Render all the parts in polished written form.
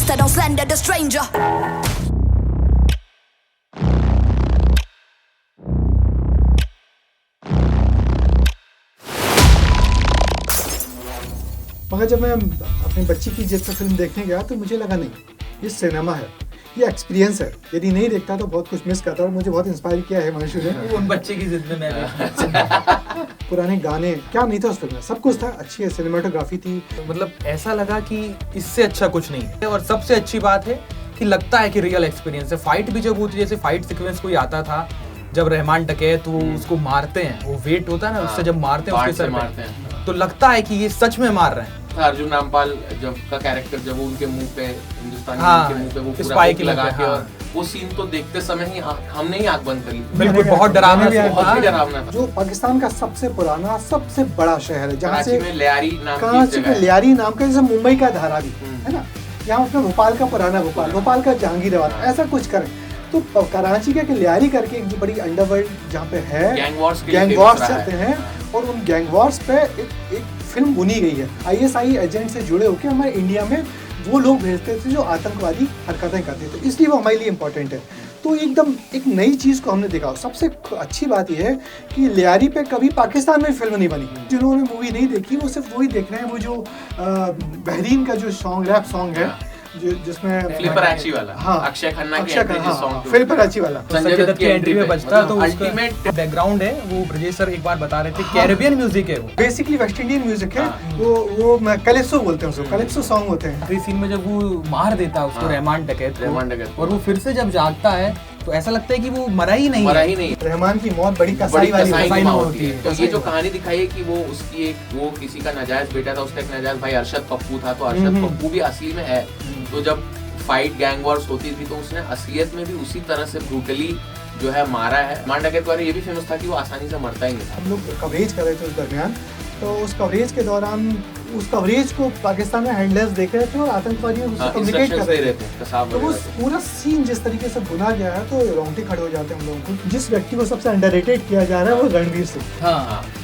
gangster, don't slander the stranger. मगर जब मैं अपनी बच्ची की जिद पे फिल्म देखने गया तो मुझे लगा नहीं, ये सिनेमा है, ये एक्सपीरियंस है। यदि नहीं देखता तो बहुत कुछ मिस करता। और मुझे बहुत इंस्पायर किया है हिमांशु ने उन बच्चे की जिद में मैं पुराने गाने, क्या नहीं था उस फिल्म में, सब कुछ था, अच्छी है, सिनेमाटोग्राफी थी। मतलब ऐसा लगा कि इससे अच्छा कुछ नहीं है। और सबसे अच्छी बात है कि लगता है कि रियल एक्सपीरियंस है। फाइट भी जब होती है, जैसे फाइट सीक्वेंस कोई आता था जब रहमान डकैत वो उसको मारते हैं, वो वेट होता है ना, उससे जब मारते हैं उसके सर पे, तो लगता है कि ये सच में मार रहे हैं। अर्जुन रामपाल जब का कैरेक्टर जब वो उनके मुंह पे हिंदुस्तानी के मुंह पे वो पूरा स्पाइक लगा के, और वो सीन तो देखते समय ही हमने ही आंख बंद कर ली। बिल्कुल बहुत डरावना था। जो पाकिस्तान का सबसे पुराना, सबसे बड़ा शहर है, जहाँ से लियारी नाम कराची का लियारी नाम का, जैसे मुंबई का धारावी है ना, यहाँ उसमें भोपाल का पुराना भोपाल का जहांगीराबाद, ऐसा कुछ करें तो कराची का लियारी करके एक बड़ी अंडरवर्ल्ड जहाँ पे है, गैंग वॉर्स चलते हैं, और उन गैंग वॉर्स पे एक फिल्म बुनी गई है। ISI एजेंट से जुड़े होकर हमारे इंडिया में वो लोग भेजते थे जो आतंकवादी हरकतें करते थे, इसलिए वो हमारे लिए इम्पोर्टेंट है। तो एकदम एक नई चीज़ को हमने देखा। सबसे अच्छी बात यह है कि लियारी पे कभी पाकिस्तान में फिल्म नहीं बनी। जिन्होंने मूवी नहीं देखी वो सिर्फ वही देख रहे हैं, वो जो बहरीन का जो सॉन्ग, रैप सॉन्ग है जिसमें फ्लिपराची वाला, हाँ, अक्षय खन्ना की एंट्री जिस सॉन्ग पे, फ्लिपराची वाला संजय दत्त की एंट्री में बजता, तो अल्टीमेट बैकग्राउंड है वो। ब्रजेश सर एक बार बता रहे थे, कैरेबियन म्यूजिक है वो, बेसिकली वेस्ट इंडियन म्यूजिक है। वो कैलिप्सो बोलते हैं उसको, कैलिप्सो सॉन्ग होते हैं। इस सीन में जब वो मार देता है उसको रहमान डकैत, और वो फिर से जब जागता है तो ऐसा लगता है कि वो मरा ही नहीं। रहमान की मौत बड़ी कसाई वाली होती है। तो ये जो कहानी दिखाई है कि वो उसकी वो किसी का नाजायज बेटा था, उसका एक नाजायज भाई अरशद पप्पू था, तो अरशद पप्पू भी असली में है। तो जब फाइट गैंग वॉर्स होती थी तो उसने असलियत में भी उसी तरह से ब्रूटली जो है मारा है। रहमान डकैत के बारे में ये भी फेमस था कि वो आसानी से मरता ही नहीं था। हम लोग कवरेज कर रहे थे उस दरमियान, तो उस कवरेज के दौरान उस कवरेज को पाकिस्तान में हैंडलर्स देख रहे थे और आतंकवादियों से कम्युनिकेट कर रहे थे। तो वो पूरा सीन जिस तरीके से बुना गया है तो रोंगटे खड़े हो जाते हैं हम लोगों को। जिस व्यक्ति को सबसे अंडररेटेड किया जा रहा है वो रणवीर सिंह,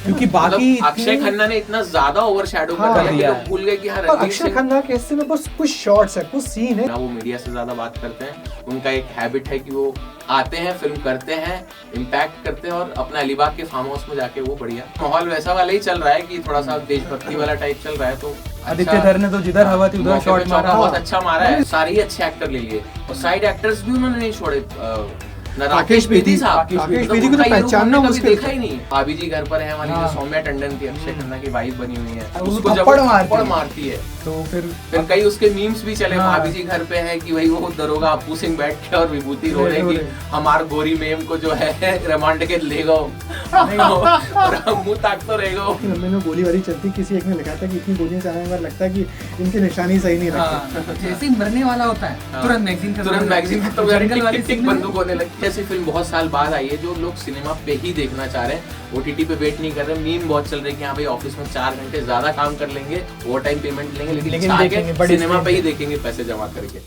क्योंकि बाकी अक्षय खन्ना ने इतना ज्यादा ओवरशैडो कर दिया कि लोग भूल गए कि अक्षय खन्ना के हिस्से में बस कुछ शॉट्स है, कुछ सीन है। वो मीडिया से ज्यादा बात करते हैं, उनका एक हैबिट है कि वो आते हैं, फिल्म करते हैं, इम्पैक्ट करते हैं, और अपना अलीबाग के फार्म हाउस में जाके वो बढ़िया माहौल वैसा वाला ही चल रहा है कि थोड़ा सा देशभक्ति वाला टाइप चल रहा है। तो आदित्य धर ने तो जिधर हवा थी उधर शॉट मारा, बहुत अच्छा मारा है। सारे ही अच्छे एक्टर ले लिए और साइड एक्टर्स भी उन्होंने नहीं छोड़े। राकेश बेदी साहब, राकेश बेदी को तो पहचानना मुश्किल, देखा ही नहीं। भाभी जी घर पर है हमारी जो सौम्या टंडन थी, अक्षय खन्ना की वाइफ बनी हुई है, उसको जब थप्पड़ मारती है तो फिर कई उसके मीम्स भी चले, भाभी जी घर पे है कि वही वो दरोगा अप्पू सिंह बैठ के और विभूति रो रहे कि हमार गोरी मेम को जो है रिमांड के ले गो और मुंह ताक तो रहेगा। लंबे में गोली वाली चलती, किसी एक ने लिखा था कि इतनी गोलियां चलाने पर लगता है कि इनकी निशानी सही नहीं रखती। जैसे मरने वाला होता है तुरंत मैगजीन खत्म, बंदूक होने लगती। ऐसी फिल्म बहुत साल बाद आई है जो लोग सिनेमा पे ही देखना चाह रहे हैं, OTT पे वेट नहीं कर रहे। मीम बहुत चल रहे हैं कि हाँ भाई ऑफिस में 4 घंटे ज्यादा काम कर लेंगे, ओवर टाइम पेमेंट लेंगे, लेकिन सिनेमा पे ही देखेंगे पैसे जमा करके।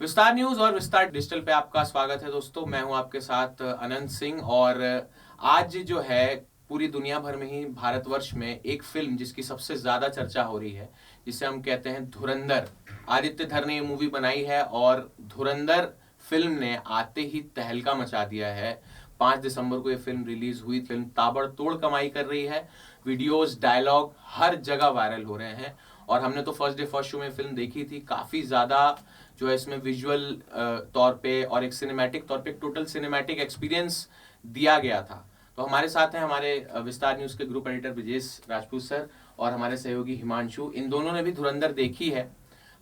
विस्तार न्यूज और विस्तार डिजिटल पे आपका स्वागत है दोस्तों। मैं हूं आपके साथ अनंत सिंह, और आज जो है पूरी दुनिया भर में ही भारतवर्ष में एक फिल्म जिसकी सबसे ज्यादा चर्चा हो रही है, जिसे हम कहते हैं धुरंधर। आदित्य धर ने ये मूवी बनाई है और धुरंधर फिल्म ने आते ही तहलका मचा दिया है। 5 दिसंबर को ये फिल्म रिलीज हुई। फिल्म ताबड़तोड़ कमाई कर रही है, वीडियोस, डायलॉग हर जगह वायरल हो रहे हैं। और हमने तो फर्स्ट डे फर्स्ट शो में फिल्म देखी थी, काफी ज्यादा जो है इसमें विजुअल तौर पे और एक सिनेमैटिक तौर पे टोटल सिनेमैटिक एक्सपीरियंस दिया गया था। तो हमारे साथ हैं हमारे विस्तार न्यूज के group editor Brajesh Rajput sir और हमारे सहयोगी हिमांशु। इन दोनों ने भी धुरंधर देखी है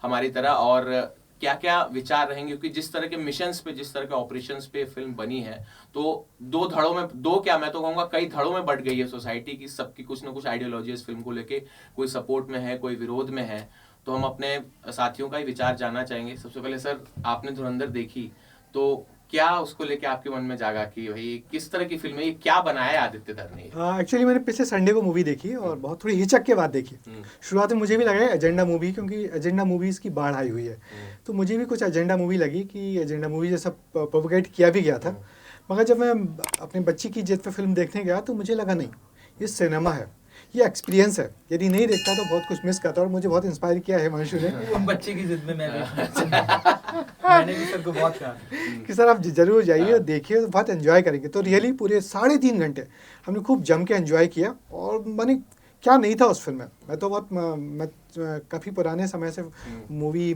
हमारी तरह, और क्या क्या विचार रहेंगे, क्योंकि जिस तरह के मिशंस पे, जिस तरह के ऑपरेशंस पे फिल्म बनी है, तो दो धड़ों में, दो क्या मैं तो कहूँगा कई धड़ों में बढ़ गई है सोसाइटी की। सबकी कुछ ना कुछ आइडियोलॉजी इस फिल्म को लेके, कोई सपोर्ट में है, कोई विरोध में है। तो हम अपने साथियों का ही विचार जानना चाहेंगे। सबसे पहले सर, आपने धुरंधर देखी तो क्या उसको लेके आपके मन में जागा कि भाई किस तरह की फिल्म है, ये क्या बनाया है आदित्य धर ने? एक्चुअली मैंने पिछले संडे को मूवी देखी और बहुत थोड़ी हिचक के बाद देखी। शुरुआत में मुझे भी लगा एजेंडा मूवी, क्योंकि एजेंडा मूवीज़ की बाढ़ आई हुई है, तो मुझे भी कुछ एजेंडा मूवी लगी कि एजेंडा मूवी जैसा प्रोवोकेट किया भी गया था। मगर जब मैं अपनी बच्ची की जिद पे फिल्म देखने गया तो मुझे लगा नहीं, ये सिनेमा है, ये एक्सपीरियंस है, यदि नहीं देखता तो बहुत कुछ मिस करता। और मुझे बहुत इंस्पायर किया है हिमांशु ने। बच्चे की जिद में मैं मैंने भी सर को बहुत कहा कि सर आप जरूर जाइए और देखिए, तो बहुत एंजॉय करेंगे। तो रियली पूरे 3.5 घंटे हमने खूब जम के एंजॉय किया। और मैंने क्या नहीं था उस फिल्म में, मैं तो बहुत मैं काफ़ी पुराने समय से मूवी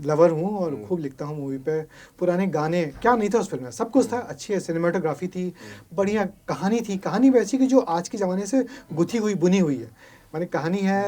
लवर हूँ और खूब लिखता हूँ मूवी पे। पुराने गाने, क्या नहीं था उस फिल्म में, सब कुछ था। अच्छी सिनेमाटोग्राफी थी, बढ़िया कहानी थी, कहानी वैसी कि जो आज के ज़माने से गुथी हुई बुनी हुई है। माने कहानी है,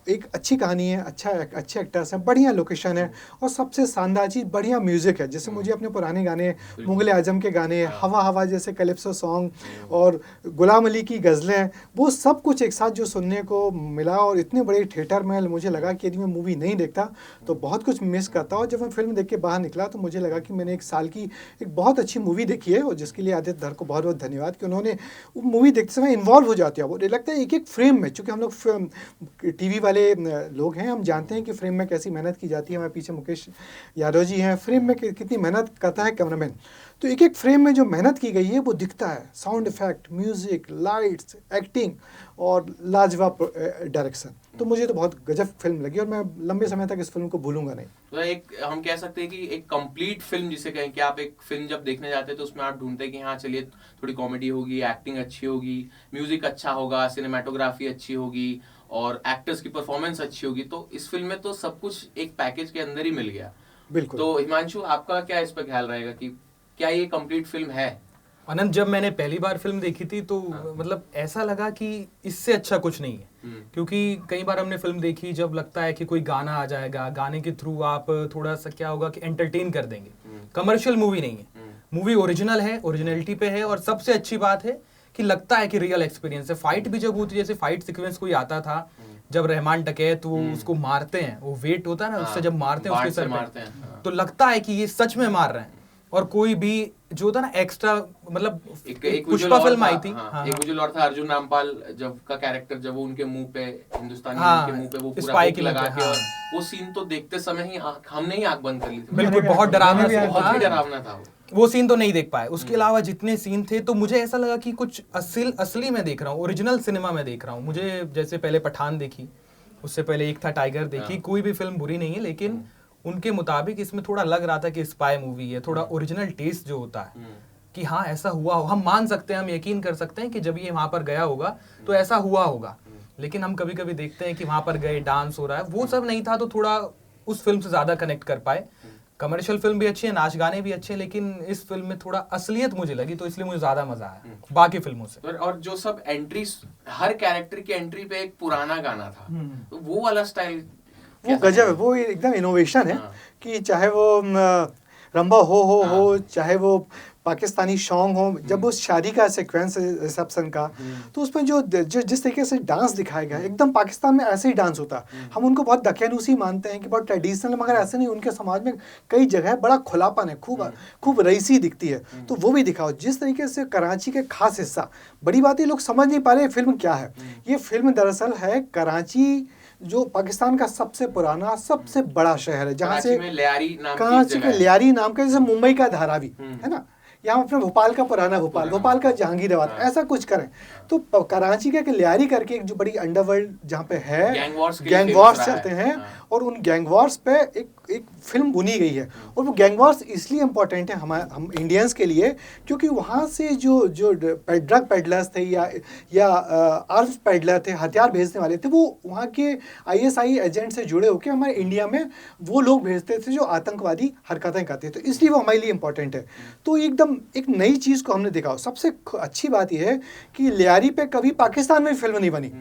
एक अच्छी कहानी है, अच्छे एक्टर्स हैं, बढ़िया लोकेशन है, और सबसे शानदार चीज़ बढ़िया म्यूज़िक है। जैसे मुझे अपने पुराने गाने, मुगल आजम के गाने, हवा हवा जैसे कैलिप्सो सॉन्ग और गुलाम अली की गज़लें, वो सब कुछ एक साथ जो सुनने को मिला। और इतने बड़े थिएटर में मुझे लगा कि यदि मैं मूवी नहीं देखता तो बहुत कुछ मिस करता। और जब मैं फिल्म देख के बाहर निकला तो मुझे लगा कि मैंने एक साल की एक बहुत अच्छी मूवी देखी है। और जिसके लिए आदित्य धर को बहुत बहुत धन्यवाद कि उन्होंने वो मूवी देखते समय इन्वॉल्व हो जाती है। वो लगता है एक फ्रेम में, चूँकि हम लोग टीवी वाले लोग हैं, हम जानते हैं कि फ्रेम में कैसी मेहनत की जाती है। हमारे पीछे मुकेश यादव जी हैं, फ्रेम में कितनी मेहनत करता है कैमरामैन। तो एक एक फ्रेम में जो मेहनत की गई है वो दिखता है। Sound effect, music, lights, acting और लाजवाब डायरेक्शन। तो मुझे तो बहुत गजब फिल्म लगी और मैं लंबे समय तक इस फिल्म को भूलूंगा नहीं। तो एक हम कह सकते हैं कि एक कंप्लीट फिल्म जिसे कहें कि आप एक फिल्म जब देखने जाते हैं तो उसमें आप ढूंढते हैं कि हाँ चलिए थोड़ी कॉमेडी होगी, एक्टिंग अच्छी होगी, म्यूजिक अच्छा होगा, सिनेमाटोग्राफी अच्छी होगी और एक्टर्स की परफॉर्मेंस अच्छी होगी। तो इस फिल्म में तो सब कुछ एक पैकेज के अंदर ही मिल गया। बिल्कुल। तो हिमांशु, आपका क्या इस पर ख्याल रहेगा कि क्या ये कंप्लीट फिल्म है? अनंत, जब मैंने पहली बार फिल्म देखी थी तो मतलब ऐसा लगा कि इससे अच्छा कुछ नहीं है। क्योंकि कई बार हमने फिल्म देखी, जब लगता है कि कोई गाना आ जाएगा, गाने के थ्रू आप थोड़ा सा क्या होगा कि एंटरटेन कर देंगे। कमर्शियल मूवी नहीं है, मूवी ओरिजिनल है, ओरिजिनलिटी पे है। और सबसे अच्छी बात है कि लगता है कि रियल एक्सपीरियंस है। फाइट भी जब होती है, जैसे फाइट सीक्वेंस कोई आता था, जब रहमान डकैत वो उसको मारते हैं, वो वेट होता है ना उससे, जब मारते हैं उसके सर पे, तो लगता है कि ये सच में मार रहे हैं। और कोई भी जो होता है ना एक्स्ट्रा, मतलब एक पुष्पा फिल्म आई थी, एक विजुअल और था अर्जुन रामपाल जब का कैरेक्टर, जब वो उनके मुंह पे हिंदुस्तानी उनके मुंह पे वो पूरा हुक लगा के, और वो सीन तो देखते समय ही हमने ही आंख बंद कर ली थी। बिल्कुल, बहुत डरावना था वो सीन तो नहीं देख पाए। उसके अलावा जितने सीन थे तो मुझे ऐसा लगा कि कुछ असली में देख रहा हूँ, ओरिजिनल सिनेमा में देख रहा हूँ। मुझे जैसे पहले पठान देखी, उससे पहले एक था टाइगर देखी, कोई भी फिल्म बुरी नहीं है, लेकिन उनके मुताबिक इसमें थोड़ा लग रहा था कि स्पाई मूवी है। थोड़ा ओरिजिनल टेस्ट जो होता है कि हाँ ऐसा हुआ हो, हम मान सकते हैं, हम यकीन कर सकते हैं कि जब ये वहां पर गया होगा तो ऐसा हुआ होगा। लेकिन हम कभी कभी देखते हैं कि वहां पर गए, डांस हो रहा है, वो सब नहीं था, तो थोड़ा उस फिल्म से ज्यादा कनेक्ट कर पाए। कमर्शियल फिल्म भी अच्छी है, नाच गाने भी अच्छे हैं, लेकिन इस फिल्म में थोड़ा असलियत मुझे लगी, तो इसलिए मुझे ज्यादा मजा आया बाकी फिल्मों से। और जो सब एंट्री, हर कैरेक्टर की एंट्री पे एक पुराना गाना था, तो वो वाला स्टाइल वो गजब है, वो एकदम इनोवेशन है। कि चाहे वो रंबा हो चाहे वो पाकिस्तानी सॉन्ग हो, जब उस शादी का सीक्वेंस रिसेप्शन का, तो उसमें जो जिस तरीके से डांस दिखाया गया, एकदम पाकिस्तान में ऐसे ही डांस होता है। हम उनको बहुत दकियानूसी मानते हैं कि बहुत ट्रेडिशनल, मगर ऐसे नहीं, उनके समाज में कई जगह बड़ा खुलापन है, खूब रईसी दिखती है। तो वो भी दिखाओ जिस तरीके से कराची के खास हिस्सा। बड़ी बात है, लोग समझ नहीं पा रहे फिल्म क्या है। ये फिल्म दरअसल है कराची, जो पाकिस्तान का सबसे पुराना, सबसे बड़ा शहर है, जहाँ से कराची का लियारी नाम का, जैसे मुंबई का धारावी है ना, यहाँ अपने भोपाल का पुराना भोपाल का जहांगीराबाद, ऐसा कुछ करें। तो कराची का लियारी करके एक जो बड़ी अंडरवर्ल्ड जहाँ पे है, गैंग वॉर्स चलते हैं, और उन गैंग वॉर्स पे एक फिल्म बुनी गई है। और वो गैंग वॉर्स इसलिए इम्पोर्टेंट है हम इंडियंस के लिए, क्योंकि वहाँ से जो ड्रग पेडलर्स थे या आर्म्स पेडलर थे, हथियार भेजने वाले थे, वो वहाँ के ISI एजेंट से जुड़े होकर हमारे इंडिया में वो लोग भेजते थे जो आतंकवादी हरकतें करते थे। तो इसलिए वो हमारे लिए इम्पोर्टेंट है। तो एकदम एक नई चीज़ को हमने देखा। सबसे अच्छी बात यह है कि लियारी पे कभी पाकिस्तान में फिल्म नहीं बनी।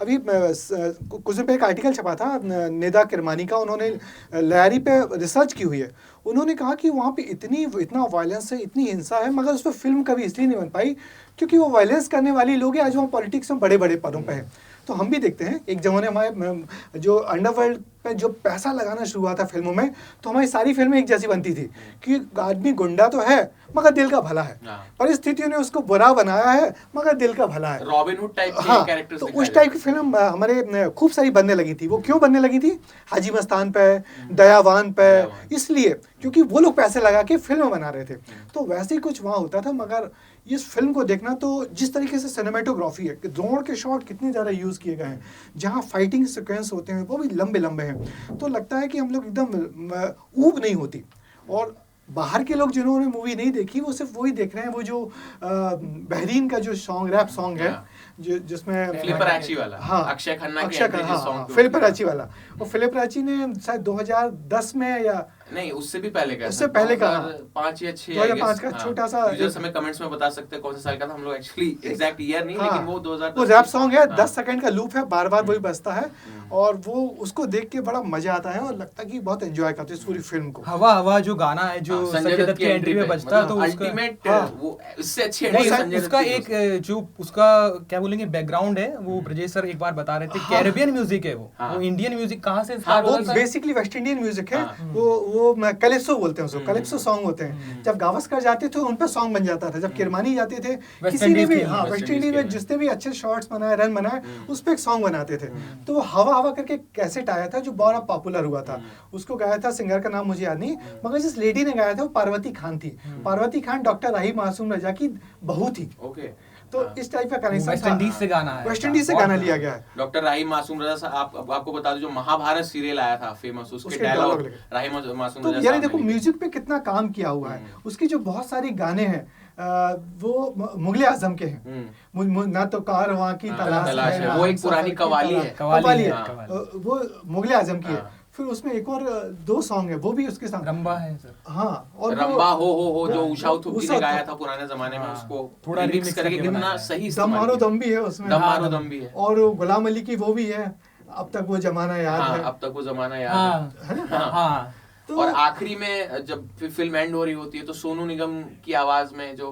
अभी कुछ दिन पे एक आर्टिकल छपा था निदा किरमानी का, उन्होंने लियारी पे रिसर्च की हुई है। उन्होंने कहा कि वहाँ पे इतना वायलेंस है, इतनी हिंसा है, मगर उस पर फिल्म कभी इसलिए नहीं बन पाई क्योंकि वो वायलेंस करने वाले लोग हैं आज वहाँ पॉलिटिक्स में बड़े बड़े पदों पे हैं। तो हम भी देखते हैं, एक जमाने हमारे जो अंडरवर्ल्ड पे जो पैसा लगाना शुरू हुआ था फिल्मों में, तो हमारी सारी फिल्में एक जैसी बनती थी कि आदमी गुंडा तो है मगर दिल का भला है, परिस्थितियों ने उसको बुरा बनाया है मगर दिल का भला है, रॉबिन हुड टाइप के हाँ, कैरेक्टर्स तो उस टाइप की फिल्म हमारे खूब सारी बनने लगी थी। वो क्यों बनने लगी थी? हाजी मस्तान पे, दयावान पे, इसलिए क्योंकि वो लोग पैसे लगा के फिल्म बना रहे थे। तो वैसे ही कुछ वहाँ होता था। मगर इस फिल्म को देखना तो जिस तरीके से सिनेमेटोग्राफी है, ड्रोन के शॉट कितने ज़्यादा यूज़ किए गए हैं, जहाँ फाइटिंग सीक्वेंस होते हैं वो भी लंबे लंबे हैं, तो लगता है कि हम लोग एकदम ऊब नहीं होती। और बाहर के लोग जिन्होंने मूवी नहीं देखी वो सिर्फ वही देख रहे हैं, वो जो बहरीन का जो सॉन्ग, रैप सॉन्ग है जिसमें फिलिपराची वाला, हाँ, अक्षय खन्ना अक्षय खन्ना, हाँ, फिलिपराची वाला। और फिलिपराची ने शायद 2010 में या नहीं उससे भी पहले का, उससे पहले का 5 या 6 2005 का छोटा सा, यूजर्स हमें कमेंट्स में बता सकते हैं कौन से साल का था। हम लोग एक्चुअली एग्जैक्ट ईयर नहीं, लेकिन वो 2010 वो रैप सॉन्ग है, 10 सेकंड का लूप है, बार बार वही बजता है और वो उसको देख के बड़ा मजा आता है और लगता है कि बहुत एंजॉय करते हैं इस पूरी फिल्म को। हवा हवा जो गाना है जो संजय दत्त की एंट्री में बजता है, तो अल्टीमेट वो इससे अच्छी एंट्री उसका एक जो उसका क्या बोलेंगे बैकग्राउंड है, वो ब्रजेश सर एक बार बता रहे थे, कैरेबियन म्यूजिक है वो इंडियन म्यूजिक कहाँ से स्टार्ट होता है? बेसिकली वेस्ट इंडियन म्यूजिक है। वो कैलिप्सो बोलते हैं उसको, कैलिप्सो सॉन्ग होते हैं। जब गावस्कर जाते थे उन पर सॉन्ग बन जाता था, जब किरमानी जाते थे किसी ने भी, हाँ, वेस्ट इंडीज में जिसने भी अच्छे शॉट्स बनाए, रन बनाए, उस पर एक सॉन्ग बनाते थे। तो हवा हवा करके कैसेट आया था जो बहुत पॉपुलर हुआ था। उसको गाया था, सिंगर का नाम मुझे याद नहीं, मगर जिस लेडी ने गाया था वो पार्वती खान थी। पार्वती खान डॉक्टर राही मासूम रजा की बहू थी। तो इस टाइप का कनेक्शन वेस्ट इंडीज से गाना है, वेस्ट इंडीज से गाना लिया गया है। डॉक्टर राही मासूम रजा साहब, आपको बता दूं जो महाभारत सीरियल आया था फेमस, उसके डायलॉग राही मासूम रजा। तो यानी देखो म्यूजिक पे कितना काम किया हुआ है। उसकी जो बहुत सारे गाने हैं वो मुगले आजम के हैं। ना तो कारवां की तलाश है, वो एक पुरानी कवाली है, वो मुगले आजम की है। फिर उसमें एक और 2 सॉन्ग है, वो भी उसके साथ रंबा है सर। हाँ, और रंबा हो जो उषा उत्थुप ने गाया था पुराने जमाने में, उसको थोड़ा रिमिक्स करके कितना सही, दम मारो दम भी है उसमें, दम मारो दम भी है, और गुलाम अली की वो भी है, अब तक वो जमाना याद है, अब तक वो जमाना याद है। तो और आखिरी में जब फिल्म एंड हो रही होती है तो सोनू निगम की आवाज में जो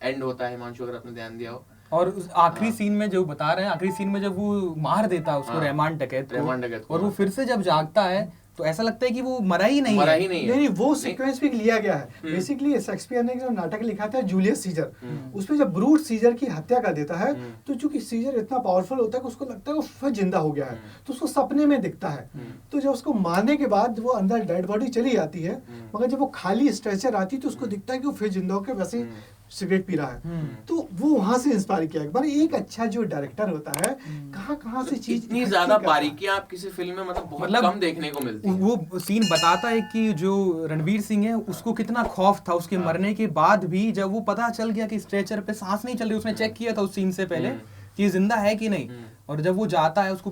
एंड होता है, हिमांशु अगर आपने ध्यान दिया हो, और उस आखिरी सीन में जो बता रहे हैं, आखिरी सीन में जब वो मार देता है उसको रहमान डकैत को, और वो फिर से जब जागता है तो ऐसा लगता है कि वो मरा ही नहीं है। नहीं, वो सीक्वेंस भी लिया गया है। बेसिकली शेक्सपियर ने जो नाटक लिखा था जूलियस सीजर, उसमें जब ब्रूट सीजर की हत्या कर देता है तो चूंकि सीजर इतना पावरफुल होता है कि उसको लगता है वो फिर जिंदा हो गया है, तो उसको सपने में दिखता है। तो जब उसको मारने के बाद वो अंदर डेड बॉडी चली जाती है, मगर जब वो खाली स्ट्रेचर आती है तो उसको दिखता है कि वो फिर जिंदा होकर वैसे सिगरेट पी रहा है। तो वो वहां से इंस्पायर किया। एक अच्छा जो डायरेक्टर होता है, कहाँ से चीज इतनी ज्यादा बारीकियां आप किसी फिल्म में बहुत कम देखने को मिलती है। वो सीन बताता है कि जो रणवीर सिंह है उसको कितना खौफ था उसके मरने के बाद भी, जब वो पता चल गया कि स्ट्रेचर पे सांस नहीं चल रही, उसने चेक किया था उस सीन से पहले कि ये जिंदा है कि नहीं, और जब वो जाता है उसको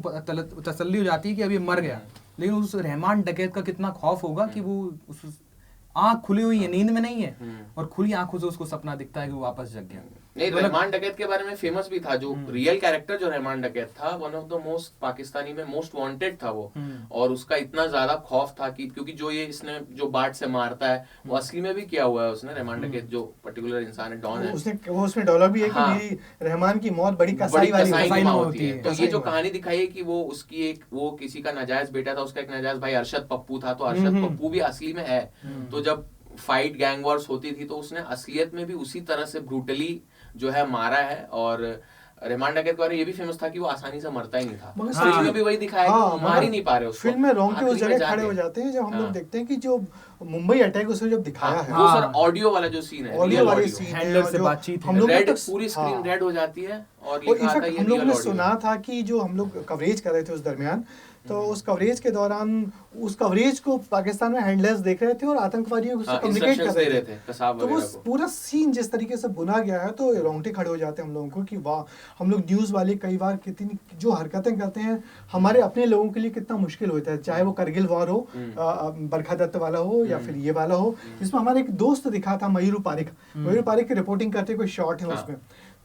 तसल्ली हो जाती है कि अब ये मर गया। लेकिन उस रहमान डकैत का कितना खौफ होगा कि वो उस आंख खुली हुई है, नींद में नहीं है, और खुली आंखों से उसको सपना दिखता है कि वो वापस जग गया। नहीं, रहमान डकैत के बारे में फेमस भी था, जो रियल कैरेक्टर जो रहमान डकैत था, one of the most Pakistani में मोस्ट वांटेड था वो, और उसका इतना ज्यादा खौफ था कि क्योंकि जो ये इसने जो बाट से मारता है वो असली में भी किया हुआ है उसने, रहमान डकैत जो पर्टिकुलर इंसान है, डॉन है, उसमें डॉलर भी है कि मेरी रहमान की मौत बड़ी कसाई वाली होती है। तो ये जो कहानी दिखाई है कि वो उसकी एक वो किसी का नाजायज बेटा था, उसका एक नाजायज भाई अरशद पप्पू था, तो अरशद पप्पू भी असली में है। तो जब फाइट गैंग वॉर्स होती थी तो उसने असलियत में भी उसी तरह से ब्रूटली जो है मारा है। और रहमान डकैत के बारे में ये भी फेमस था कि वो आसानी से मरता ही नहीं था। फिल्म में भी वही दिखाया कि मार ही नहीं पा रहे उसको। फिल्म में रोंगटे उस जगह खड़े हो जाते हैं जब हम लोग देखते हैं कि जो मुंबई अटैक उसमें जब दिखाया है, वो सर ऑडियो वाला जो सीन है, ऑडियो वाली सीन हैंडलर से बातचीत, हम लोग पूरी स्क्रीन रेड हो जाती है, और इनफैक्ट हम लोगों ने सुना था कि जो हम लोग कवरेज कर रहे थे उस दरमियान, तो उस कवरेज के दौरान उस कवरेज को पाकिस्तान में हैंडलर्स देख रहे थे और आतंकवादियों से कम्युनिकेट कर रहे थे। तो वो पूरा सीन जिस तरीके से बुना गया है तो रोंगटे खड़े हो जाते हैं हम लोगों को कि वाह, हम लोग न्यूज़ वाले कई बार कितनी जो हरकतें करते हैं हमारे अपने लोगों के लिए कितना मुश्किल होता है, चाहे वो करगिल वॉर हो, बरखा दत्त वाला हो, या फिर ये वाला हो, जिसमें हमारा एक दोस्त दिखा था मयूर पारिक की रिपोर्टिंग करते कोई शॉट है उसमें,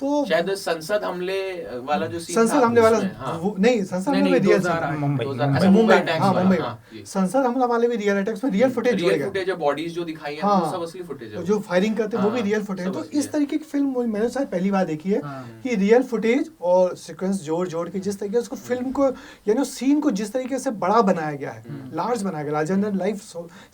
तो शायद संसद हमले वाला जो सीन संसद हमले वाला हाँ। नहीं, संसद हमले में रियल मुंबई मुंबई अटैक्स हाँ, मुंबई हाँ, संसद हमला वाले भी रियल अटैक्स में रियल फुटेज जोड़े गए। फुटेज है, बॉडीज जो दिखाई है हाँ, वो सब असली फुटेज है, जो फायरिंग करते हैं वो भी हाँ, रियल फुटेज। सब तो असली इस है। तरीके की फिल्म मैंने शायद पहली बार देखी है हाँ। कि रियल फुटेज और सीक्वेंस जोड़ के जिस तरीके से उसको फिल्म को यानी सीन को जिस तरीके से बड़ा बनाया गया है, लार्ज बनाया गया, larger than life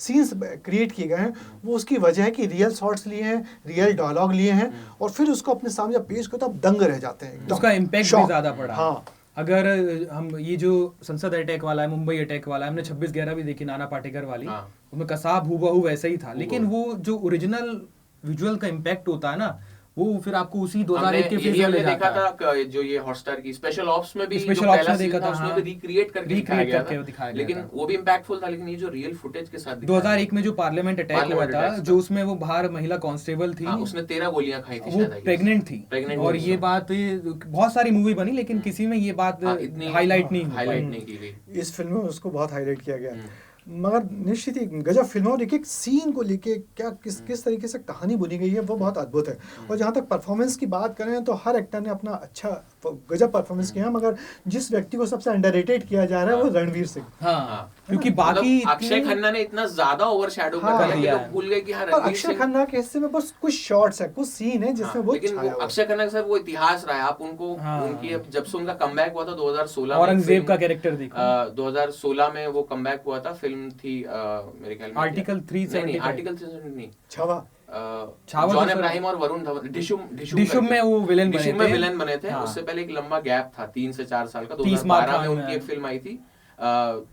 scenes create किए गए हैं, वो उसकी वजह है कि रियल शॉट्स लिए हैं, रियल डायलॉग लिए हैं और फिर उसको अपने सामने जब पेश करते तो आप दंग रह जाते हैं। उसका इम्पैक्ट भी ज्यादा पड़ा। हाँ, अगर हम ये जो संसद अटैक वाला है, मुंबई अटैक वाला है, हमने 26/11 भी देखी, नाना पाटेकर वाली, उसमें कसाब हूबहू वैसा ही था, लेकिन वो जो ओरिजिनल विजुअल का इम्पैक्ट होता है ना, वो फिर आपको उसी 2001 के फेज में ले जाता है। देखा था जो ये हॉटस्टार की स्पेशल ऑप्स में भी स्पेशल जो ऑप्स पहला में देखा सीन था, उसमें हाँ, भी रिक्रिएट करके दिखाया गया था, लेकिन वो भी इम्पैक्टफुल था, लेकिन ये जो रियल फुटेज के साथ 2001 में जो पार्लियामेंट अटैक हुआ था, जो उसमें वो बाहर महिला कांस्टेबल थी, उसने 13 गोलियां खाई थी, वो प्रेग्नेंट थी, और ये बात बहुत सारी मूवी बनी लेकिन किसी में ये बात हाईलाइट नहीं की गई। इस फिल्म में उसको बहुत हाईलाइट किया गया, मगर निश्चित ही गजब फिल्म है और एक एक सीन को लेके क्या किस तरीके से कहानी बुनी गई है वो बहुत अद्भुत है। और जहाँ तक परफॉर्मेंस की बात करें तो हर एक्टर ने अपना अच्छा गजब परफॉर्मेंस किया, मगर जिस व्यक्ति को सबसे अंडररेटेड किया जा रहा है वो रणवीर सिंह। हाँ, क्योंकि बाकी अक्षय खन्ना ने इतना ज्यादा ओवरशैडो कर दिया कि लोग भूल गए कि हाँ रणवीर अक्षय खन्ना के हिस्से में बस कुछ शॉट्स है, कुछ सीन है जिसमें वो लेकिन वो अक्षय खन्ना का सर वो इतिहास रहा है, आप उनको उनकी जब से उनका कमबैक हुआ था 2016 में, औरंगजेब का कैरेक्टर देखा, 2016 में वो कमबैक हुआ था, फिल्म थी मेरे ख्याल में आर्टिकल 370 आर्टिकल 370 नहीं, छावा जॉन इब्राहिम और वरुण धवन डिशुम में वो विलेन बने थे। उससे पहले एक लंबा गैप था 3 से 4 साल का, 2012 में उनकी एक फिल्म आई थी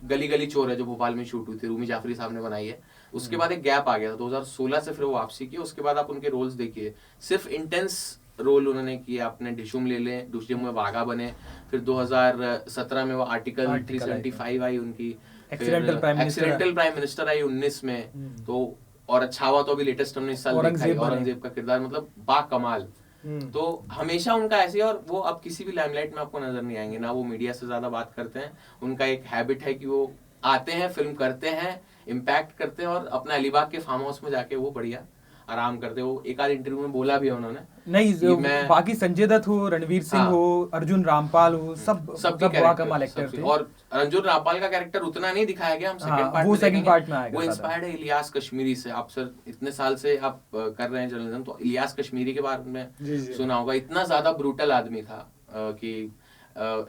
गली गली चोर है, जो भोपाल में शूट हुई थी, रूमी जाफरी साहब ने बनाई है। उसके बाद एक गैप आ गया था 2016 से, फिर वो वापसी की। उसके बाद आप उनके रोल्स देखिए, सिर्फ इंटेंस रोल उन्होंने किए। आपने डिशुम ले लें, डिशुम में वाघा बने, फिर 2017 में वो आर्टिकल 375 आई उनकी, एक्सीडेंटल प्राइम मिनिस्टर आई 19 में, तो और छावा तो अभी लेटेस्ट हमने इस साल देखा है, औरंगजेब का किरदार मतलब बाकमाल। तो हमेशा उनका ऐसे, और वो अब किसी भी लाइमलाइट में आपको नजर नहीं आएंगे, ना वो मीडिया से ज्यादा बात करते हैं। उनका एक हैबिट है कि वो आते हैं, फिल्म करते हैं, इम्पैक्ट करते हैं, और अपना अलीबाग के फार्म हाउस में जाके वो बढ़िया आराम करते। वो एक आध इंटरव्यू में बोला भी है उन्होंने, नहीं बाकी संजय दत्त हो, रणवीर सिंह हो, अर्जुन रामपाल हो, सब बड़ा कमाल एक्टर थे। और अर्जुन रामपाल का कैरेक्टर उतना नहीं दिखाया गया, हम सेकंड पार्ट में आएगा। वो इंस्पायर्ड है इलियास कश्मीरी से। आप सर इतने साल से आप कर रहे हैं जर्नलिज्म, तो इलियास कश्मीरी के बारे में सुना होगा। इतना ज्यादा ब्रूटल आदमी था कि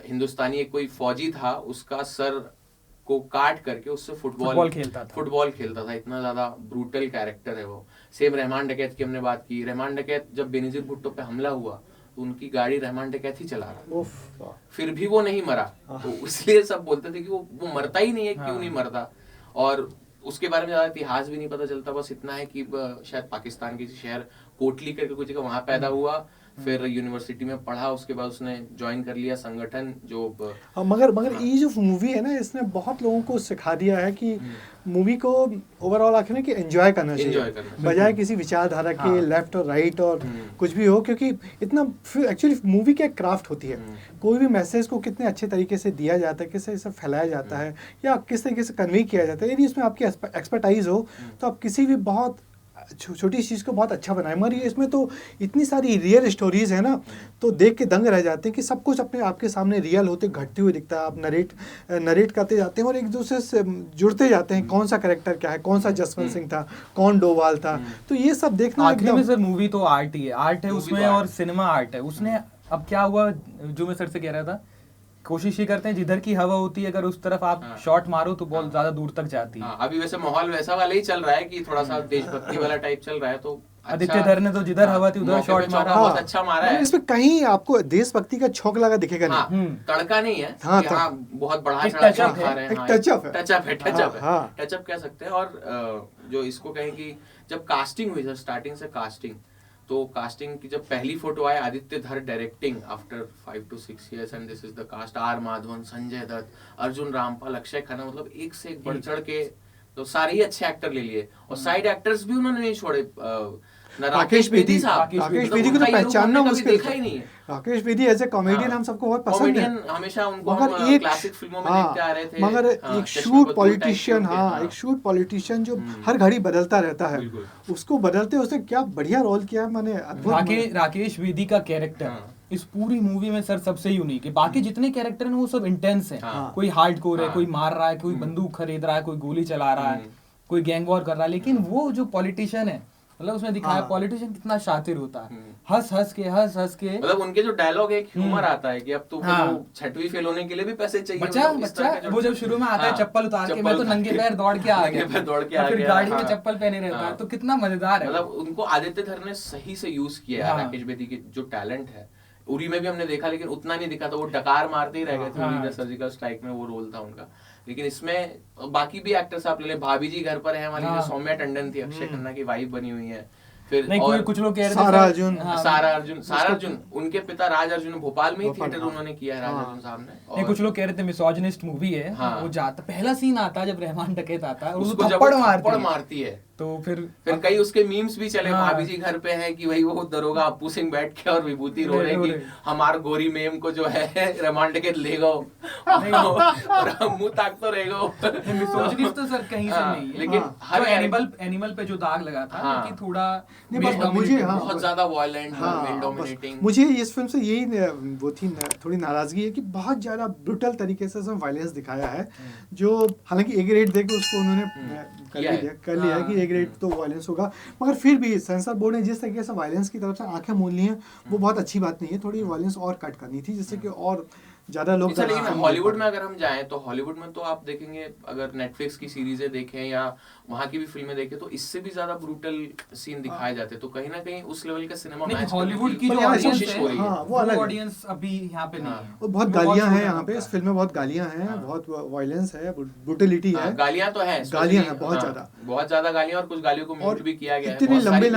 हिंदुस्तानी एक कोई फौजी था, उसका सर को काट करके उससे फुटबॉल खेलता था। इतना ज्यादा ब्रूटल कैरेक्टर है वो। सेम रहमान डकैत की हमने बात की। रहमान डकैत जब बेनजीर भुट्टो पे हमला हुआ तो उनकी गाड़ी रहमान डकैत ही चला रहा था, फिर भी वो नहीं मरा। तो इसलिए सब बोलते थे कि वो मरता ही नहीं है, क्यों नहीं मरता। और उसके बारे में ज्यादा इतिहास भी नहीं पता चलता, बस इतना है कि शायद पाकिस्तान के शहर कोटली करके कुछ जगह वहां पैदा हुआ, फिर यूनिवर्सिटी में पढ़ा, उसके बाद उसने ज्वाइन कर लिया संगठन जो मगर ये जो मूवी है ना, इसने बहुत लोगों को सिखा दिया है कि मूवी को ओवरऑल आखिर कि एंजॉय करना चाहिए, बजाय किसी विचारधारा के लेफ्ट और राइट और कुछ भी हो, क्योंकि इतना एक्चुअली मूवी क्या क्राफ्ट होती है। कोई भी मैसेज को कितने अच्छे तरीके से दिया जाता है, किस तरीके से फैलाया जाता है, या किस तरीके से कन्वे किया जाता है। यदि इसमें आपकी एक्सपर्टाइज हो तो आप किसी भी बहुत छोटी चीज़ को बहुत अच्छा बनाए। मगर ये इसमें तो इतनी सारी रियल स्टोरीज है ना, तो देख के दंग रह जाते हैं कि सब कुछ अपने आपके सामने रियल होते घटते हुए दिखता है। आप नरेट करते जाते हैं और एक दूसरे से जुड़ते जाते हैं, कौन सा कैरेक्टर क्या है, कौन सा जसवंत सिंह था, कौन डोभाल था। तो ये सब देखना आखिर में सर मूवी तो आर्ट ही है, आर्ट है उसमें, और सिनेमा आर्ट है उसने। अब क्या हुआ, जो मैं सर से कह रहा था, कोशिश ही करते हैं जिधर की हवा होती है, अगर उस तरफ आप शॉट मारो तो बहुत ज्यादा दूर तक जाती है। अभी वैसे माहौल वैसा वाला ही चल रहा है कि थोड़ा सा देशभक्ति वाला टाइप चल रहा है, तो आदित्य धर ने तो जिधर हवा थी उधर शॉट मारा, बहुत अच्छा मारा है। इसमें कहीं आपको देशभक्ति का छौंक लगा दिखेगा नहीं, तड़का नहीं है, बहुत बड़ा टचअप कह सकते हैं। और जो इसको कहें कि जब कास्टिंग हुई, स्टार्टिंग से कास्टिंग, तो कास्टिंग की जब पहली फोटो आए, Aditya Dhar directing after 5 to 6 years and this is the cast, R Madhavan, Sanjay Dutt, Arjun Rampal, Akshay Khanna, मतलब एक से एक बढ़ चढ़ के तो सारे ही अच्छे एक्टर ले लिए, और साइड एक्टर्स भी उन्होंने नहीं छोड़े। राकेश बेदी साहब, राकेश बेदी को तो पहचानना मुश्किल देखा ही नहीं है। Rakesh Bedi as a comedian हम सबको बहुत पसंद है, हमेशा उनको मगर हम एक क्लासिक फिल्मों में देखते आ रहे थे, मगर एक शूट पॉलिटिशियन, एक शूट पॉलिटिशियन जो हर घड़ी बदलता रहता है, उसको बदलते उसने क्या बढ़िया रोल किया, मैंने राकेश बेदी का कैरेक्टर इस पूरी मूवी में सर सबसे यूनिक है। बाकी जितने कैरेक्टर हैं वो सब इंटेंस हैं, कोई हार्डकोर है, कोई मार रहा है, कोई बंदूक खरीद रहा है, कोई गोली चला रहा है, कोई गैंग वॉर कर रहा है, लेकिन वो जो पॉलिटिशियन है, मतलब उसमें दिखाया पॉलिटिशियन कितना शातिर होता है, हंस हंस के मतलब उनके जो डायलॉग है, एक ह्यूमर आता है कि अब तो छठवीं फेल होने के लिए भी पैसे चाहिए। बच्चा वो जब शुरू में आता है चप्पल उतार के, मैं तो नंगे पैर दौड़ के आ गया, फिर गाड़ी में चप्पल पहने रहता है, तो कितना मजेदार है। मतलब उनको आदित्य धर ने सही से यूज किया है, राकेश बेदी की जो टैलेंट है। उरी में भी हमने देखा, लेकिन उतना नहीं दिखा था, वो डकार मारते ही रह गए थे, सर्जिकल स्ट्राइक में वो रोल था उनका। लेकिन इसमें बाकी भी एक्टर्स आप ले लें, भाभी जी घर पर है हमारी जो सौम्या टंडन थी, अक्षय खन्ना की वाइफ बनी हुई है। फिर नहीं, और कुछ लोग कह रहे थे सारा अर्जुन उनके पिता राज अर्जुन भोपाल में ही थिएटर उन्होंने किया है, राज अर्जुन साहब ने। नहीं, कुछ लोग कह रहे थे मिसोजिनिस्ट मूवी है, वो जाता पहला सीन आता है जब रहमान डकैत आता है और उसको थप्पड़ मारती है, तो फिर कई उसके मीम्स भी चले, भाभी जी घर पे हैं कि भाई वो दरोगा अप्पू सिंह बैठ के और विभूति रो रहे कि हमार गोरी मेम को जो है रहमान डकैत ले गो और हम मुंह ताक तो रह गो। मिसोजिनिस्ट तो सर कहीं से नहीं है, लेकिन हर एनिमल पे जो दाग लगा था कि थोड़ा मुझे बहुत ज्यादा वायलेंट, मेल डोमिनेटिंग, मुझे इस फिल्म से यही वो थी थोड़ी नाराजगी है कि बहुत ज्यादा ब्रूटल तरीके से उसमें वायलेंस दिखाया है, जो हालांकि ए ग्रेड देके उसको उन्होंने कर लिया है कि ए ग्रेड तो वायलेंस होगा, मगर फिर भी सेंसर बोर्ड ने जिस तरीके से वायलेंस की तरफ से आंखें मूंद ली हैं वो बहुत अच्छी बात नहीं है, थोड़ी वायलेंस और कट करनी थी जिससे कि और ज्यादा लोग। लेकिन हॉलीवुड में अगर हम जाएं तो हॉलीवुड में तो आप देखेंगे, अगर नेटफ्लिक्स की सीरीजें देखें या वहाँ की भी फिल्में देखें, तो इससे भी ज्यादा ब्रूटल सीन दिखाए जाते हैं, तो कहीं ना कहीं उस लेवल का सिनेमा मैच हॉलीवुड की जो कोशिश हो रही है, वो अलग ऑडियंस अभी यहाँ पे नहीं है। बहुत गालियां हैं यहाँ पे, इस फिल्म में बहुत गालियां हैं, बहुत वायलेंस है, ब्रूटलिटी है, गालियां तो है, गालियां हैं बहुत ज्यादा गालियां, और कुछ गालियों को म्यूट भी किया गया है, इतने लंबे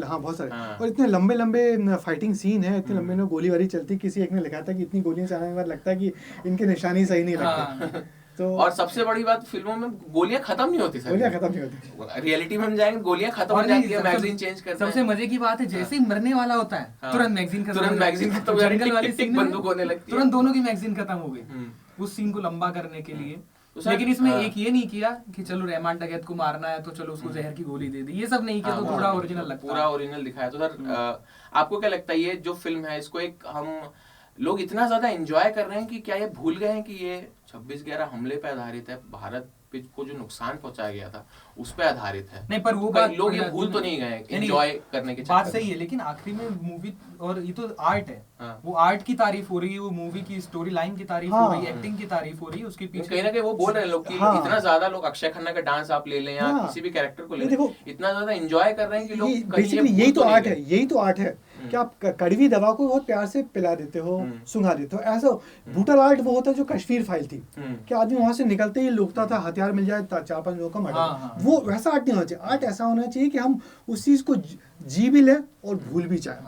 बहुत सारे और इतने लंबे फाइटिंग सीन है, इतने लंबे गोलीबारी चलती, किसी एक ने लिखा था कि इतनी गोलियां चलाने के बाद लगता है कि इनके निशानी सही नहीं लगते। तो और सबसे बड़ी बात, फिल्मों में गोलियां खत्म नहीं होती, रियलिटी में हम जाएंगे गोलियां खत्म हो जाती है, मैगजीन चेंज करते हैं। सबसे मजे की बात है, जैसे ही मरने वाला होता है तुरंत मैगजीन खत्म, जंगल वाली सीन बंदूक होने लगती है, तुरंत दोनों की मैगजीन खत्म हो गई उस सीन को लंबा करने के लिए। लेकिन इसमें एक ये नहीं किया कि चलो रहमान डकैत को मारना है तो चलो उसको जहर की गोली दे दी, ये सब नहीं किया, तो थोड़ा ओरिजिनल लगता है, पूरा ओरिजिनल दिखाया। तो सर आपको क्या लगता है, ये जो फिल्म है इसको एक हम लोग इतना ज्यादा एंजॉय कर रहे हैं कि क्या ये भूल गए हैं कि ये 26/11 हमले पे आधारित है, भारत को जो नुकसान पहुंचाया गया था उस पे आधारित है? नहीं, पर वो बात लोग ये भूल तो नहीं गए एंजॉय करने के बात सही है, लेकिन आखिरी में मूवी, और ये तो आर्ट है, वो आर्ट की तारीफ हो रही है, वो मूवी की स्टोरी लाइन की तारीफ हो रही है, एक्टिंग की तारीफ हो रही है, उसके पीछे कहीं ना कहीं वो बोल रहे हैं लोग कि इतना ज्यादा लोग अक्षय खन्ना का डांस आप ले लें या किसी भी कैरेक्टर को ले लें, इतना ज्यादा एंजॉय कर रहे हैं कि लोग बेसिकली यही तो आर्ट है कि आप कड़वी दवा को बहुत प्यार से पिला देते हो, सुंघा देते हो। ऐसा ब्रूटल आर्ट वो होता है जो कश्मीर फाइल थी, कि आदमी वहां से निकलते ही लुकता था, हथियार मिल जाए 4-5 लोगों का मर्डर, वो वैसा आर्ट नहीं होना चाहिए। आर्ट ऐसा होना चाहिए कि हम उस चीज को जी भी ले और भूल भी जाए।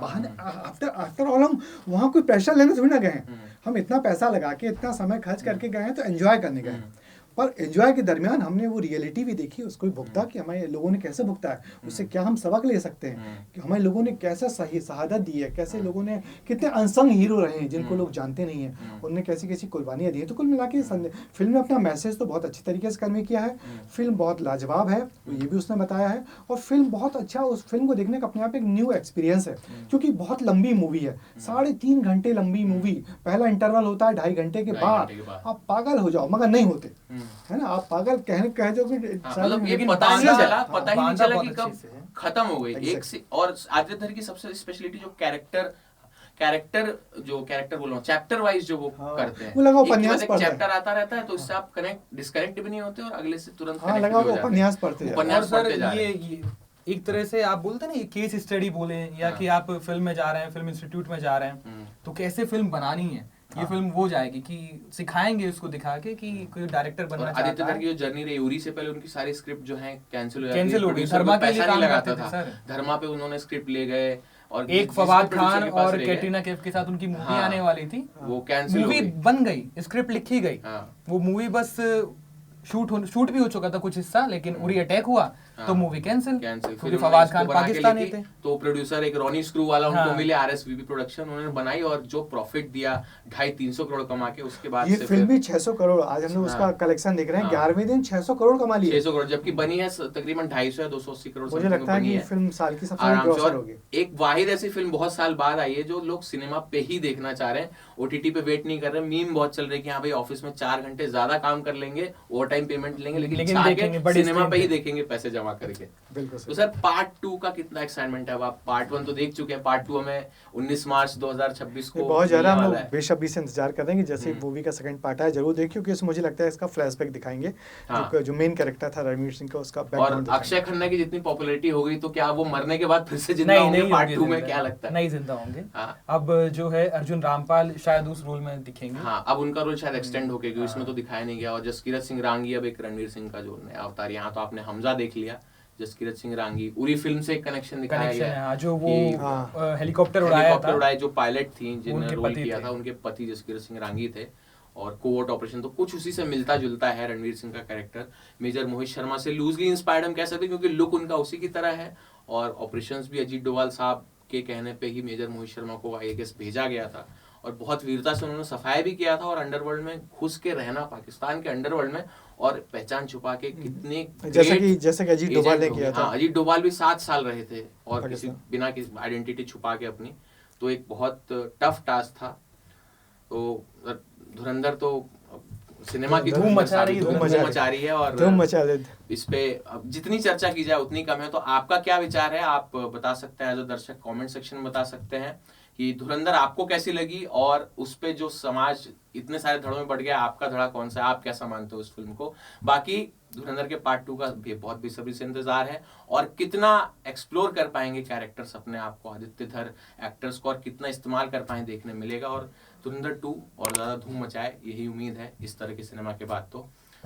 आफ्टर ऑल हम वहाँ कोई प्रेशर लेने थोड़ी ना गए हैं, हम इतना पैसा लगा के इतना समय खर्च करके गए हैं तो एंजॉय करने गए हैं, पर एंजॉय के दरमियान हमने वो रियलिटी भी देखी, उसको भी भुगता कि हमारे लोगों ने कैसे भुगता है, उससे क्या हम सबक ले सकते हैं, कि हमारे लोगों ने कैसे सही शहादत दी है, कैसे लोगों ने कितने अनसंग हीरो रहे हैं जिनको लोग जानते नहीं हैं, उन्होंने कैसी कैसी कुर्बानियाँ दी हैं। तो कुल मिला के फिल्म ने अपना मैसेज तो बहुत अच्छी तरीके से कन्वे किया है, फिल्म बहुत लाजवाब है, ये भी उसने बताया है, और फिल्म बहुत अच्छा, उस फिल्म को देखने का अपने आप एक न्यू एक्सपीरियंस है, क्योंकि बहुत लंबी मूवी है, 3.5 घंटे लंबी मूवी, पहला इंटरवल होता है 2.5 घंटे के बाद, आप पागल हो जाओ, मगर नहीं होते, है ना, आप पागल कह दो कि मतलब ये पता ही नहीं चला कि कब खत्म हो गई। एक से और आदित्य धर की सबसे स्पेशलिटी जो कैरेक्टर बोल रहा हूँ, चैप्टर वाइज जो वो करते हैं, वो लगा उपन्यास पढ़ते हैं, चैप्टर आता रहता है तो इससे आप डिस्कनेक्ट भी नहीं होते और अगले से तुरंत लगा उपन्यास पढ़ते हैं। और सर ये एक तरह से आप बोलते हैं ना, केस स्टडी बोले या कि आप फिल्म में जा रहे हैं, फिल्म इंस्टीट्यूट में जा रहे हैं, तो कैसे फिल्म बनानी है, ये फिल्म वो जाएगी कि सिखाएंगे उसको दिखा के कि कोई डायरेक्टर बनना चाहता है। आदित्य धर की जो जर्नी रही, उरी से पहले उनकी सारी स्क्रिप्ट जो है कैंसिल हो गई, धर्मा के लिए काम लगाता था, धर्मा पे उन्होंने स्क्रिप्ट ले गए, और एक फवाद खान और कैटरीना कैफ के साथ उनकी मूवी आने वाली थी, वो कैंसिल, मूवी बन गई, स्क्रिप्ट लिखी गई, वो मूवी बस शूट भी हो चुका था कुछ हिस्सा, लेकिन उरी अटैक हुआ तो मूवी कैंसिल, क्योंकि फवाद खान पाकिस्तानी थे। तो प्रोड्यूसर एक रॉनी स्क्रू वाला उनको मिले, RSVP प्रोडक्शन, उन्होंने बनाई और जो प्रॉफिट दिया 250-300 करोड़ कमा के, उसके बाद ये फिल्म भी 600 करोड़, आज हमने उसका कलेक्शन देख रहे हैं, 11वें दिन 600 करोड़ कमा लिए। 600 करोड़, जबकि बनी है तकरीबन 250 या 280 करोड़। मुझे लगता है कि फिल्म साल की सबसे बड़ी ग्रॉसर होगी। एक वाहिद ऐसी फिल्म बहुत साल बाद आई है जो लोग सिनेमा पे ही देखना चाह रहे हैं, OTT पे वेट नहीं कर रहे। मीम बहुत चल रहे कि हाँ भाई ऑफिस में 4 घंटे ज्यादा काम कर लेंगे, ओवर टाइम पेमेंट लेंगे, लेकिन सिनेमा पे ही देखेंगे पैसे जमा करके। तो सर पार्ट 2 का कितना एक्साइटमेंट है? अब आप पार्ट 1 तो देख चुके हैं, पार्ट 2 हमें 19 मार्च 2026 को बहुत ज्यादा हम लोग बेसब्री से इंतजार कर रहे हैं कि जैसे मूवी का सेकंड पार्ट आए जरूर देखिए, क्योंकि मुझे लगता है इसका फ्लैशबैक दिखाएंगे। जो मेन कैरेक्टर था रणवीर सिंह का, उसका बैकग्राउंड। और अक्षय खन्ना की जितनी पॉपुलैरिटी हो गई, तो क्या वो मरने के बाद फिर से जिंदा होंगे पार्ट 2 में? क्या लगता है? नहीं जिंदा होंगे। अब जो है अर्जुन रामपाल शायद उस रोल में दिखेंगे। हाँ, अब उनका रोल शायद एक्सटेंड हो गया, क्योंकि इसमें तो दिखाया नहीं गया। और जसकीरत सिंह रांगी अब एक रणवीर सिंह का जो नया अवतार, यहाँ तो आपने हमजा देख लिया, जसकीरत सिंह रांगी उरी फिल्म से एक कनेक्शन दिखाया गया है। जो वो हेलीकॉप्टर उड़ाया जो पायलट थी जिन्होंने रोल किया था, उनके पति जसकीरत सिंह रांगी थे। और कोवर्ट ऑपरेशन तो कुछ उसी से मिलता जुलता है रणवीर सिंह का कैरेक्टर। मेजर मोहित शर्मा से लूजली इंस्पायर्ड हम कह सकते हैं, क्योंकि लुक उनका उसी की तरह है। और ऑपरेशंस भी अजीत डोभाल साहब के कहने पे ही मेजर मोहित शर्मा को आई गेस भेजा गया था, और बहुत वीरता से उन्होंने सफाया भी किया था। और अंडरवर्ल्ड में घुस के रहना, पाकिस्तान के अंडरवर्ल्ड में, और पहचान छुपा के कितने जैसे कि अजीत डोभाल ने किया था। अजीत डोभाल भी 7 साल रहे थे और किसी बिना किसी आइडेंटिटी छुपा के अपनी, तो एक बहुत टफ टास्क था। तो धुरंधर तो सिनेमा की धूम मचा रही है और धूम मचा रही है। इस पे जितनी चर्चा की जाए उतनी कम है। तो आपका क्या विचार है? आप बता सकते हैं एज अ दर्शक, कमेंट सेक्शन में बता सकते हैं कि धुरंधर आपको कैसी लगी, और उस पे जो समाज इतने सारे धड़ों में बढ़ गया, आपका धड़ा कौन सा है? आप कैसा मानते हो उस फिल्म को? बाकी धुरंधर के पार्ट 2 का भी बहुत बेसब्री से इंतजार है, और कितना एक्सप्लोर कर पाएंगे कैरेक्टर्स अपने आप को, आदित्य धर एक्टर्स को, और कितना इस्तेमाल कर पाए देखने मिलेगा। और धुरंधर 2 और ज्यादा धूम मचाए, यही उम्मीद है इस तरह के सिनेमा के बाद।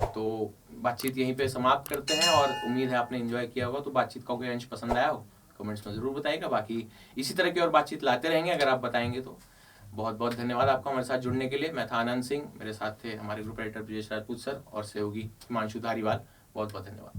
तो बातचीत यहीं पे समाप्त करते हैं, और उम्मीद है आपने एंजॉय किया होगा। तो बातचीत का कोई अंश पसंद आया हो कमेंट्स में जरूर बताइएगा। बाकी इसी तरह की और बातचीत लाते रहेंगे अगर आप बताएंगे तो। बहुत बहुत धन्यवाद आपका हमारे साथ जुड़ने के लिए। मैं था आनंद सिंह, मेरे साथ थे हमारे group editor Brijesh Rajput sir और सहयोगी हिमांशु धारीवाल। बहुत बहुत धन्यवाद।